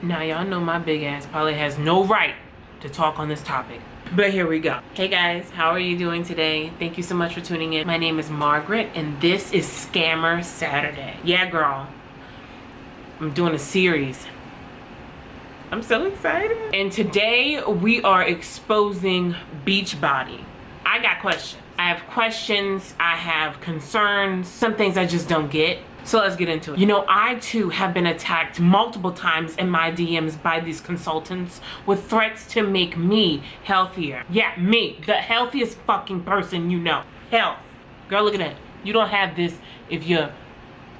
Now y'all know my big ass probably has no right to talk on this topic, but here we go. Hey guys, how are you doing today? Thank you so much for tuning in. My name is Margaret and this is Scammer Saturday. Yeah girl, I'm doing a series. I'm so excited. And today we are exposing Beachbody. I got questions. I have questions, I have concerns, some things I just don't get. So let's get into it. You know, I too have been attacked multiple times in my DMs by these consultants with threats to make me healthier. Yeah, me, the healthiest fucking person you know. Health. Girl, look at that. You don't have this if you're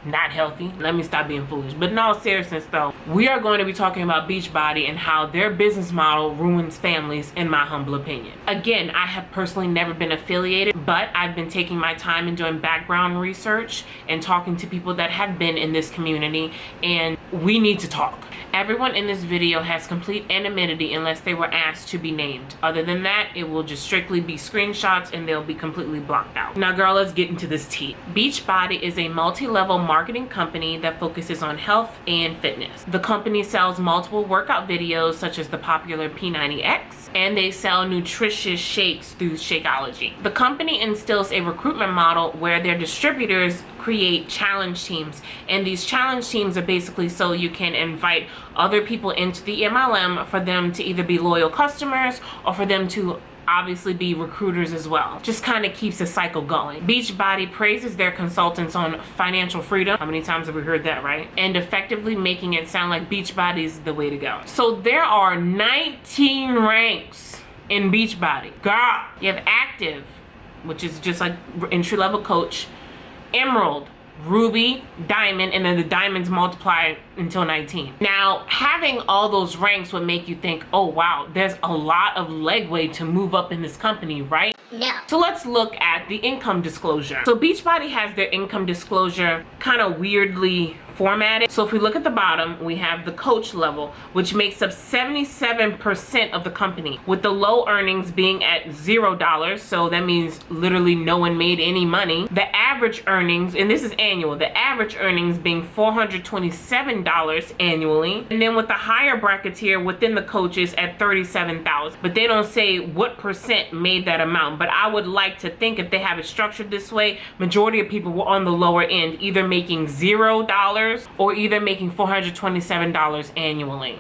not healthy. Let me stop being foolish. But in all seriousness though, we are going to be talking about Beachbody and how their business model ruins families, in my humble opinion. Again, I have personally never been affiliated, but I've been taking my time and doing background research and talking to people that have been in this community, and we need to talk. Everyone in this video has complete anonymity unless they were asked to be named. Other than that, it will just strictly be screenshots and they'll be completely blocked out. Now girl, let's get into this tea. Beachbody is a multi-level marketing company that focuses on health and fitness. The company sells multiple workout videos such as the popular P90X, and they sell nutritious shakes through Shakeology. The company instills a recruitment model where their distributors create challenge teams, and these challenge teams are basically so you can invite other people into the MLM for them to either be loyal customers or for them to obviously be recruiters as well. Just kind of keeps the cycle going. Beachbody praises their consultants on financial freedom. How many times have we heard that, right? And effectively making it sound like Beachbody is the way to go. So there are 19 ranks in Beachbody. Girl, you have active, which is just like entry-level coach, emerald, ruby, diamond, and then the diamonds multiply until 19. Now, having all those ranks would make you think, oh wow, there's a lot of legway to move up in this company, right? No. So let's look at the income disclosure. So Beachbody has their income disclosure kind of weirdly formatted. So if we look at the bottom, we have the coach level, which makes up 77% of the company, with the low earnings being at $0. So that means literally no one made any money. The average earnings, and this is annual, the average earnings being $427 annually. And then with the higher brackets here within the coaches at $37,000. But they don't say what percent made that amount. But I would like to think if they have it structured this way, majority of people were on the lower end, either making $0 or either making $427 annually.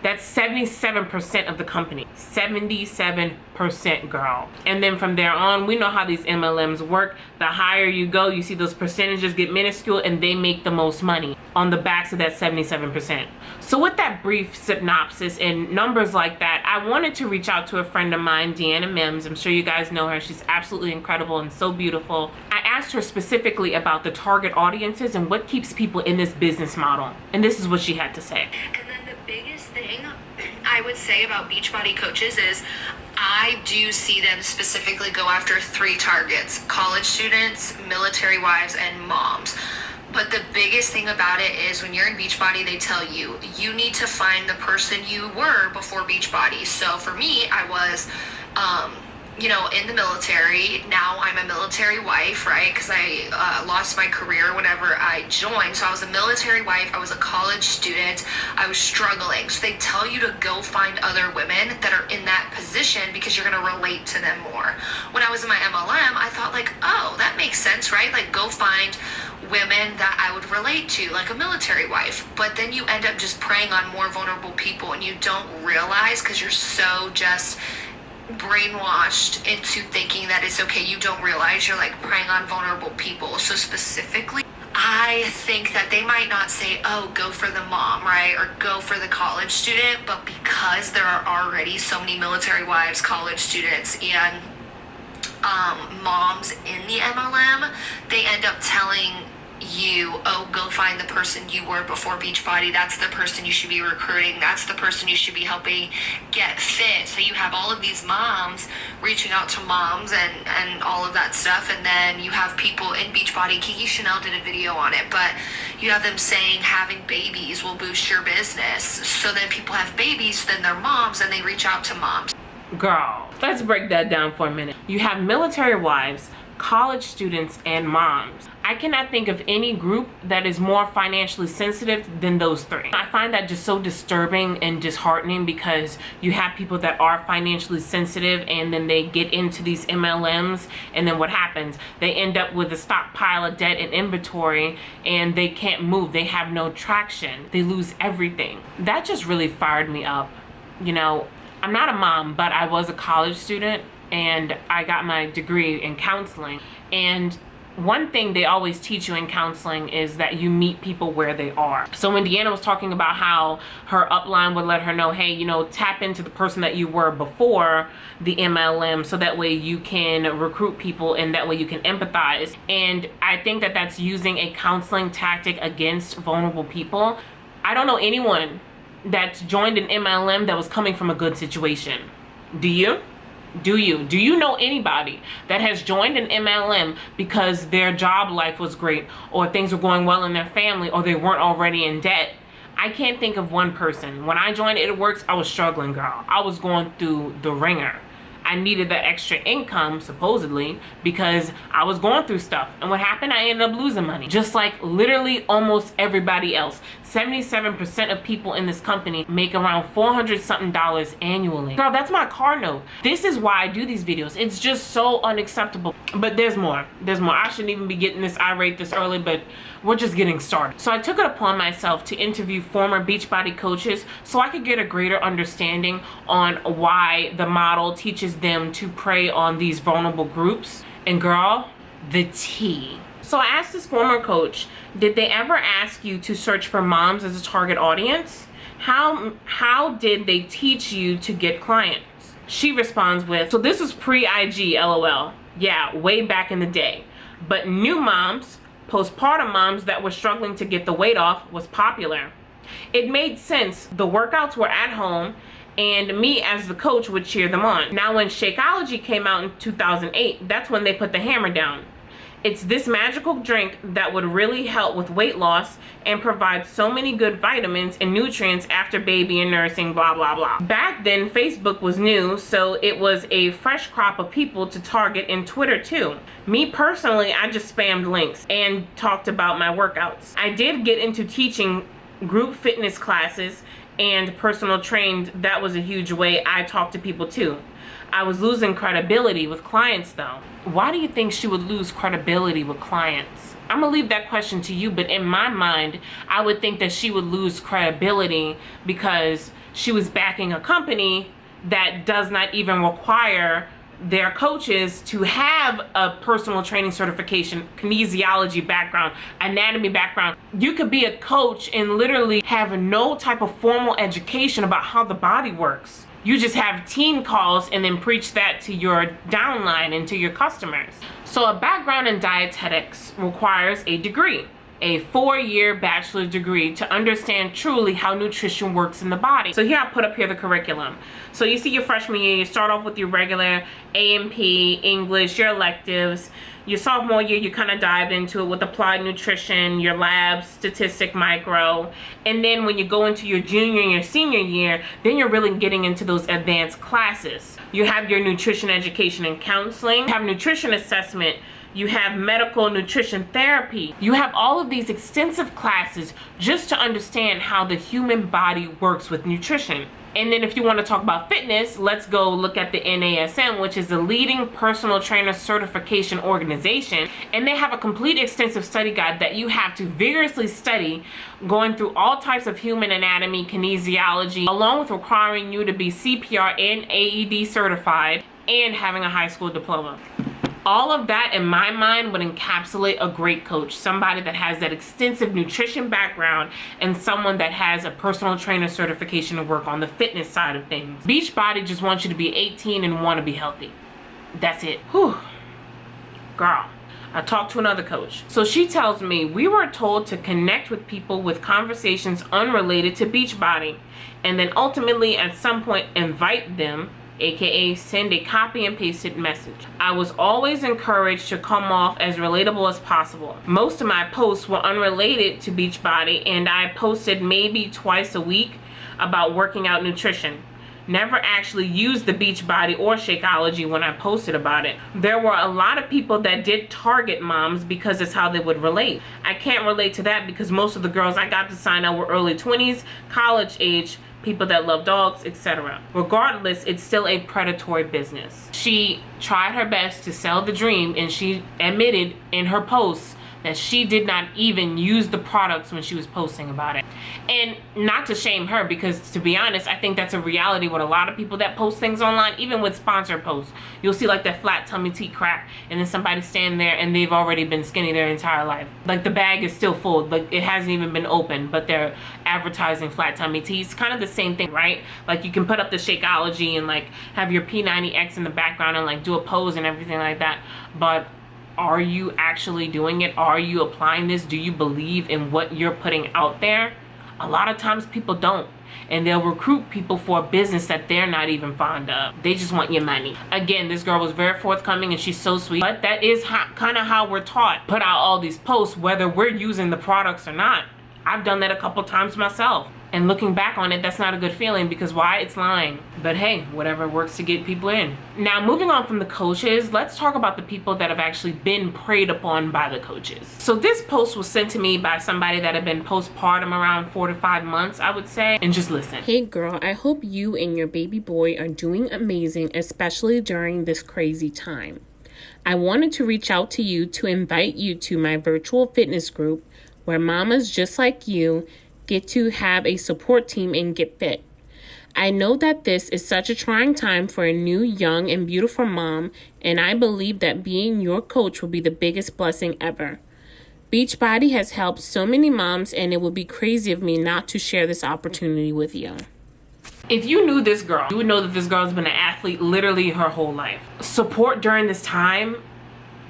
That's 77% of the company. 77%, girl. And then from there on, we know how these MLMs work. The higher you go, you see those percentages get minuscule and they make the most money on the backs of that 77%. So with that brief synopsis and numbers like that, I wanted to reach out to a friend of mine, Deanna Mims. I'm sure you guys know her. She's absolutely incredible and so beautiful. I asked her specifically about the target audiences and what keeps people in this business model. And this is what she had to say. And then the biggest thing I would say about Beachbody coaches is I do see them specifically go after 3 targets: college students, military wives, and moms. But the biggest thing about it is when you're in Beachbody, they tell you, you need to find the person you were before Beachbody. So for me, I was, you know, in the military. Now I'm a military wife, right? Because I lost my career whenever I joined. So I was a military wife. I was a college student. I was struggling. So they tell you to go find other women that are in that position because you're going to relate to them more. When I was in my MLM, I thought like, oh, that makes sense, right? Like go find women that I would relate to, like a military wife. But then you end up just preying on more vulnerable people and you don't realize because you're so just brainwashed into thinking that it's okay. You don't realize you're like preying on vulnerable people. So specifically, I think that they might not say, oh, go for the mom, right? Or go for the college student. But because there are already so many military wives, college students, and moms in the MLM, they end up telling you, oh, go find the person you were before Beachbody. That's the person you should be recruiting. That's the person you should be helping get fit. So you have all of these moms reaching out to moms and all of that stuff. And then you have people in Beachbody. Kiki Chanel did a video on it, but you have them saying having babies will boost your business. So then people have babies, then they're moms, and they reach out to moms. Girl, let's break that down for a minute. You have military wives, college students, and moms. I cannot think of any group that is more financially sensitive than those three. I find that just so disturbing and disheartening, because you have people that are financially sensitive and then they get into these MLMs, and then what happens? They end up with a stockpile of debt and inventory, and they can't move. They have no traction. They lose everything. That just really fired me up. You know, I'm not a mom, but I was a college student and I got my degree in counseling. And one thing they always teach you in counseling is that you meet people where they are. So when Deanna was talking about how her upline would let her know, hey, you know, tap into the person that you were before the MLM, so that way you can recruit people and that way you can empathize. And I think that that's using a counseling tactic against vulnerable people. I don't know anyone that's joined an MLM that was coming from a good situation. Do you? Do you know anybody that has joined an MLM because their job life was great, or things were going well in their family, or they weren't already in debt? I can't think of one person. When I joined It Works, I was struggling, girl. I was going through the ringer. I needed that extra income, supposedly, because I was going through stuff. And what happened? I ended up losing money. Just like literally almost everybody else. 77% of people in this company make around $400 something annually. Girl, that's my car note. This is why I do these videos. It's just so unacceptable. But there's more. There's more. I shouldn't even be getting this irate this early, but we're just getting started. So I took it upon myself to interview former Beachbody coaches so I could get a greater understanding on why the model teaches them to prey on these vulnerable groups. And girl, the tea. So I asked this former coach, did they ever ask you to search for moms as a target audience? How did they teach you to get clients? She responds with, so this was pre-IG, LOL. Yeah, way back in the day. But new moms, postpartum moms that were struggling to get the weight off was popular. It made sense. The workouts were at home and me as the coach would cheer them on. Now when Shakeology came out in 2008, that's when they put the hammer down. It's this magical drink that would really help with weight loss and provide so many good vitamins and nutrients after baby and nursing, blah, blah, blah. Back then, Facebook was new, so it was a fresh crop of people to target, in Twitter too. Me personally, I just spammed links and talked about my workouts. I did get into teaching group fitness classes and personal trained. That was a huge way I talked to people too. I was losing credibility with clients though. Why do you think she would lose credibility with clients? I'm gonna leave that question to you, but in my mind, I would think that she would lose credibility because she was backing a company that does not even require their coaches to have a personal training certification, kinesiology background, anatomy background. You could be a coach and literally have no type of formal education about how the body works. You just have team calls and then preach that to your downline and to your customers. So a background in dietetics requires a degree, a 4-year bachelor's degree, to understand truly how nutrition works in the body. So here I put up here the curriculum. So you see your freshman year, you start off with your regular A&P, English, your electives. Your sophomore year, you kind of dive into it with applied nutrition, your labs, statistic, micro. And then when you go into your junior and your senior year, then you're really getting into those advanced classes. You have your nutrition education and counseling, you have nutrition assessment, you have medical nutrition therapy. You have all of these extensive classes just to understand how the human body works with nutrition. And then if you want to talk about fitness, let's go look at the NASM, which is the leading personal trainer certification organization. And they have a complete extensive study guide that you have to vigorously study, going through all types of human anatomy, kinesiology, along with requiring you to be CPR and AED certified and having a high school diploma. All of that, in my mind, would encapsulate a great coach, somebody that has that extensive nutrition background and someone that has a personal trainer certification to work on the fitness side of things. Beachbody just wants you to be 18 and want to be healthy. That's it. Whew. Girl, I talked to another coach. So she tells me, we were told to connect with people with conversations unrelated to Beachbody, and then ultimately at some point invite them, aka send a copy and pasted message. I was always encouraged to come off as relatable as possible. Most of my posts were unrelated to Beachbody, and I posted maybe twice a week about working out nutrition. never actually used the Beachbody or Shakeology when I posted about it. There were a lot of people that did target moms because it's how they would relate. I can't relate to that because most of the girls I got to sign up were early 20s, college age, people that love dogs, etc. Regardless, it's still a predatory business. She tried her best to sell the dream, and she admitted in her posts that she did not even use the products when she was posting about it. And not to shame her, because to be honest, I think that's a reality with a lot of people that post things online, even with sponsored posts. You'll see like that flat tummy tea crap, and then somebody standing there and they've already been skinny their entire life. Like the bag is still full, like it hasn't even been opened, but they're advertising flat tummy tea. It's kind of the same thing, right? Like you can put up the Shakeology and like have your P90X in the background and like do a pose and everything like that, but are you actually doing it? Are you applying this? Do you believe in what you're putting out there? A lot of times people don't, and they'll recruit people for a business that they're not even fond of. They just want your money. Again, this girl was very forthcoming and she's so sweet, but that is kind of how we're taught. Put out all these posts whether we're using the products or not. I've done that a couple times myself. And looking back on it, that's not a good feeling, because why? It's lying. But hey, whatever works to get people in. Now, moving on from the coaches, let's talk about the people that have actually been preyed upon by the coaches. So this post was sent to me by somebody that had been postpartum around 4 to 5 months, I would say. And just listen. Hey girl, I hope you and your baby boy are doing amazing, especially during this crazy time. I wanted to reach out to you to invite you to my virtual fitness group where mamas just like you get to have a support team and get fit. I know that this is such a trying time for a new, young, and beautiful mom, and I believe that being your coach will be the biggest blessing ever. Beachbody has helped so many moms, and it would be crazy of me not to share this opportunity with you. If you knew this girl, you would know that this girl has been an athlete literally her whole life. Support during this time.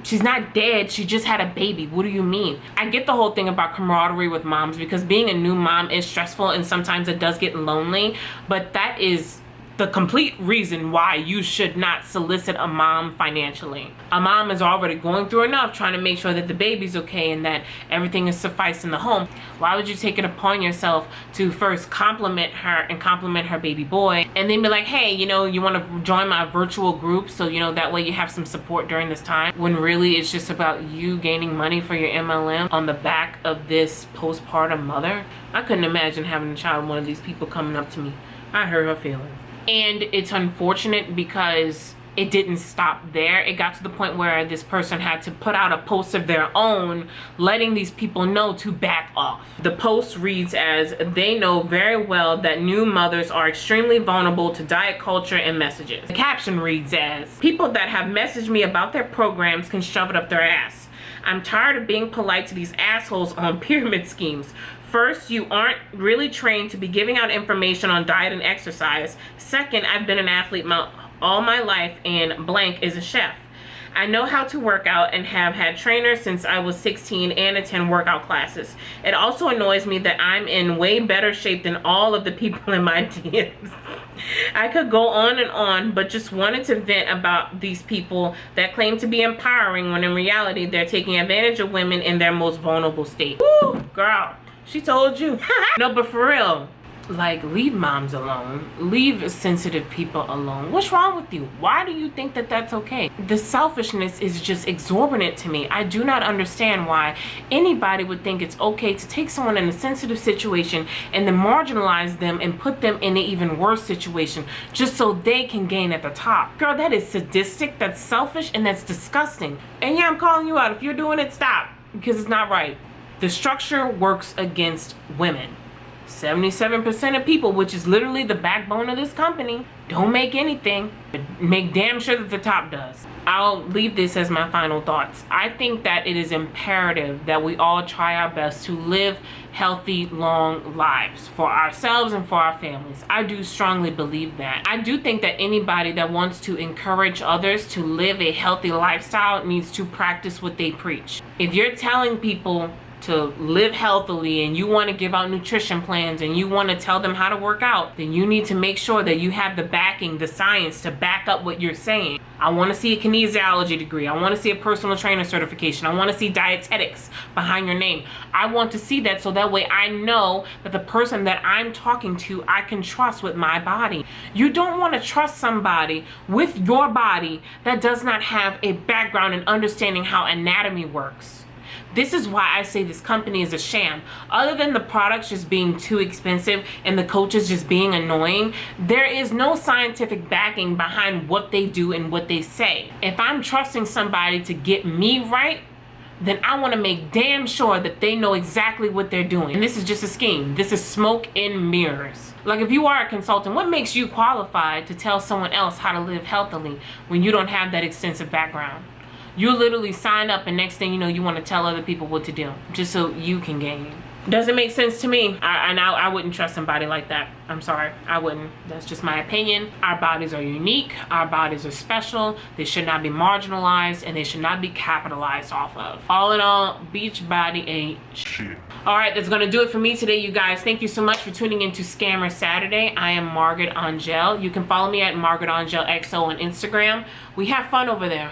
She's not dead, she just had a baby. What do you mean? I get the whole thing about camaraderie with moms, because being a new mom is stressful and sometimes it does get lonely, but that is the complete reason why you should not solicit a mom financially. A mom is already going through enough trying to make sure that the baby's okay and that everything is sufficed in the home. Why would you take it upon yourself to first compliment her and compliment her baby boy, and then be like, hey, you know, you want to join my virtual group, so you know that way you have some support during this time, when really it's just about you gaining money for your MLM on the back of this postpartum mother? I couldn't imagine having a child, one of these people coming up to me. I hurt her feelings. And it's unfortunate because it didn't stop there. It got to the point where this person had to put out a post of their own, letting these people know to back off. The post reads as, they know very well that new mothers are extremely vulnerable to diet culture and messages. The caption reads as, people that have messaged me about their programs can shove it up their ass. I'm tired of being polite to these assholes on pyramid schemes. First, you aren't really trained to be giving out information on diet and exercise. Second, I've been an athlete all my life, and blank is a chef. I know how to work out and have had trainers since I was 16 and attend workout classes. It also annoys me that I'm in way better shape than all of the people in my DMs. I could go on and on, but just wanted to vent about these people that claim to be empowering when in reality they're taking advantage of women in their most vulnerable state. Woo, girl. She told you. No, but for real, like, leave moms alone. Leave sensitive people alone. What's wrong with you? Why do you think that that's okay? The selfishness is just exorbitant to me. I do not understand why anybody would think it's okay to take someone in a sensitive situation and then marginalize them and put them in an even worse situation just so they can gain at the top. Girl, that is sadistic, that's selfish, and that's disgusting. And yeah, I'm calling you out. If you're doing it, stop, because it's not right. The structure works against women. 77% of people, which is literally the backbone of this company, don't make anything, but make damn sure that the top does. I'll leave this as my final thoughts. I think that it is imperative that we all try our best to live healthy, long lives for ourselves and for our families. I do strongly believe that. I do think that anybody that wants to encourage others to live a healthy lifestyle needs to practice what they preach. If you're telling people to live healthily and you want to give out nutrition plans and you want to tell them how to work out, then you need to make sure that you have the backing, the science to back up what you're saying. I want to see a kinesiology degree. I want to see a personal trainer certification. I want to see dietetics behind your name. I want to see that so that way I know that the person that I'm talking to, I can trust with my body. You don't want to trust somebody with your body that does not have a background in understanding how anatomy works. This is why I say this company is a sham. Other than the products just being too expensive and the coaches just being annoying, there is no scientific backing behind what they do and what they say. If I'm trusting somebody to get me right, then I want to make damn sure that they know exactly what they're doing. And this is just a scheme. This is smoke and mirrors. Like, if you are a consultant, what makes you qualified to tell someone else how to live healthily when you don't have that extensive background? You literally sign up and next thing you know, you want to tell other people what to do just so you can gain. Doesn't make sense to me. I wouldn't trust somebody like that. I'm sorry, I wouldn't. That's just my opinion. Our bodies are unique. Our bodies are special. They should not be marginalized and they should not be capitalized off of. All in all, Beachbody ain't shit. All right, that's gonna do it for me today, you guys. Thank you so much for tuning into Scammer Saturday. I am Margaret Angel. You can follow me at margaretangelxo on Instagram. We have fun over there.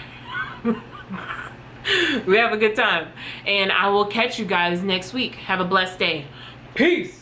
We have a good time. And I will catch you guys next week. Have a blessed day. Peace.